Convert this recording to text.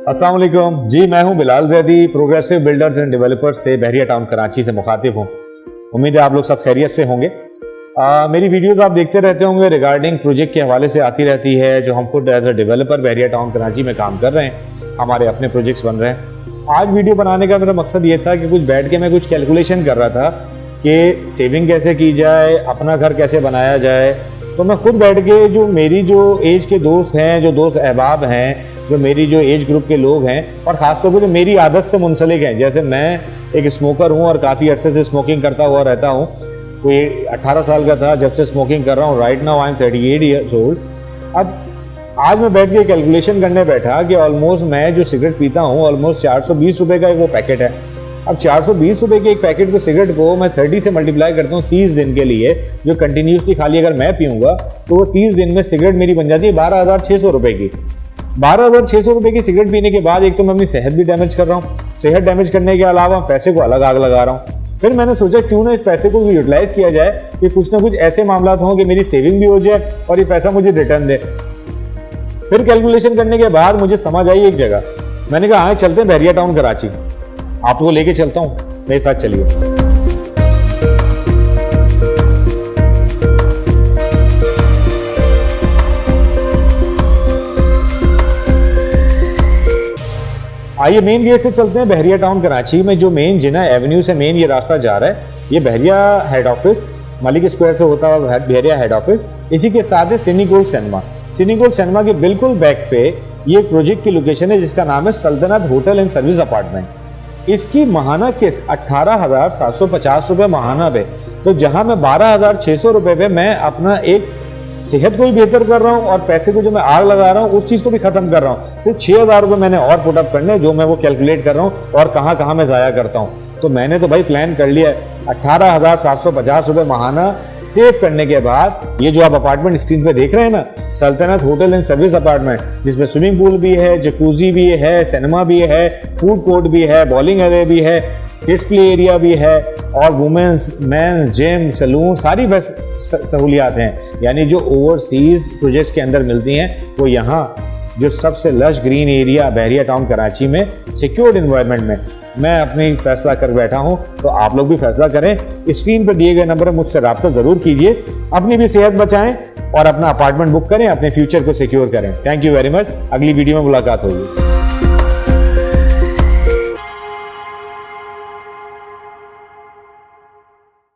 अस्सलाम वालेकुम जी, मैं हूं Bilal Zaidi, progressive builders and developers से बहरिया टाउन कराची से मुखातिब हूं। उम्मीद है आप लोग सब खैरियत से होंगे। मेरी वीडियोस आप देखते रहते होंगे, रिगार्डिंग प्रोजेक्ट के हवाले से आती रहती है, जो हम खुद as a developer Bahria Town Karachi में काम कर रहे हैं, हमारे अपने प्रोजेक्ट्स बन रहे हैं। आज वीडियो बनाने का मेरा मकसद ये था कि कुछ बैठ के मैं कुछ कैलकुलेशन कर रहा था कि सेविंग कैसे की जाए, अपना घर कैसे बनाया जाए। तो मैं खुद बैठ के जो मेरी जो एज के दोस्त हैं, जो दोस्त अहबाब हैं, जो मेरी जो एज ग्रुप के लोग हैं, और ख़ासतौर पर जो मेरी आदत से मुंसलिक हैं, जैसे मैं एक स्मोकर हूँ और काफ़ी अरसे से स्मोकिंग करता हुआ रहता हूँ। कोई 18 साल का था जब से स्मोकिंग कर रहा हूँ। Right now I am 38 years old. अब आज मैं बैठ के कैलकुलेशन करने बैठा कि ऑलमोस्ट मैं जो सिगरेट पीता हूँ ऑलमोस्ट 420 रुपये का एक वो पैकेट है। अब 420 रुपये के एक पैकेट को सिगरेट को मैं 30 से मल्टीप्लाई करता हूँ 30 दिन के लिए, जो कंटिन्यूसली खाली अगर मैं पीऊँगा तो वो 30 दिन में सिगरेट मेरी बन जाती है 12,600 रुपये की। 12,600 रुपये की सिगरेट पीने के बाद एक तो मैं अपनी सेहत भी डैमेज कर रहा हूँ, सेहत डैमेज करने के अलावा पैसे को अलग आग लगा रहा हूँ। फिर मैंने सोचा क्यों ना इस पैसे को यूटिलाइज किया जाए कि कुछ ना कुछ ऐसे मामला हों कि मेरी सेविंग भी हो जाए और ये पैसा मुझे रिटर्न दे। फिर कैलकुलेशन करने के बाद मुझे समझ आई एक जगह। मैंने कहा हाँ चलते हैं बहरिया टाउन कराची, आपको लेके चलता हूँ, मेरे साथ चलिए। आइए मेन गेट से चलते हैं बहरिया टाउन कराची में। जो मेन जिना एवेन्यू से मेन ये रास्ता जा रहा है, ये बहरिया हेड ऑफिस, मलिक स्क्वायर से होता हुआ बहरिया हेड ऑफिस। इसी के साथ है सिनी गोल्ड सिनेमा। सिनी गोल्ड सिनेमा के बिल्कुल बैक पे ये प्रोजेक्ट की लोकेशन है जिसका नाम है सल्तनत होटल एंड सर्विस अपार्टमेंट। इसकी महाना किस्त 18,750 रुपये महाना पे, तो जहां मैं 12,600 रुपये पे मैं अपना एक सेहत को भी बेहतर कर रहा हूँ और पैसे को जो मैं आग लगा रहा हूँ उस चीज़ को भी खत्म कर रहा हूँ। सिर्फ 6,000 रुपये मैंने और पुटअप करने, जो मैं वो कैलकुलेट कर रहा हूँ और कहाँ कहाँ मैं ज़ाया करता हूँ। तो मैंने तो भाई प्लान कर लिया है 18,750 रुपये महाना सेव करने के बाद ये जो आप अपार्टमेंट स्क्रीन पे देख रहे हैं ना, सल्तनत होटल एंड सर्विस अपार्टमेंट, जिसमें स्विमिंग पूल भी है, जकूजी भी है, सिनेमा भी है, फूड कोर्ट भी है, बॉलिंग एरिया भी है, किड्स प्ले एरिया भी है और वुमेन्स, मेंस, जिम, सैलून, सारी बस सहूलियात हैं। यानी जो ओवरसीज प्रोजेक्ट्स के अंदर मिलती हैं वो यहाँ जो सबसे लश ग्रीन एरिया बहरिया टाउन कराची में सिक्योर्ड इन्वायरमेंट में मैं अपनी फैसला कर बैठा हूँ। तो आप लोग भी फैसला करें, स्क्रीन पर दिए गए नंबर मुझसे रब्ता ज़रूर कीजिए, अपनी भी सेहत बचाएं और अपना अपार्टमेंट बुक करें, अपने फ्यूचर को सिक्योर करें। Thank you very much. अगली वीडियो में मुलाकात होगी।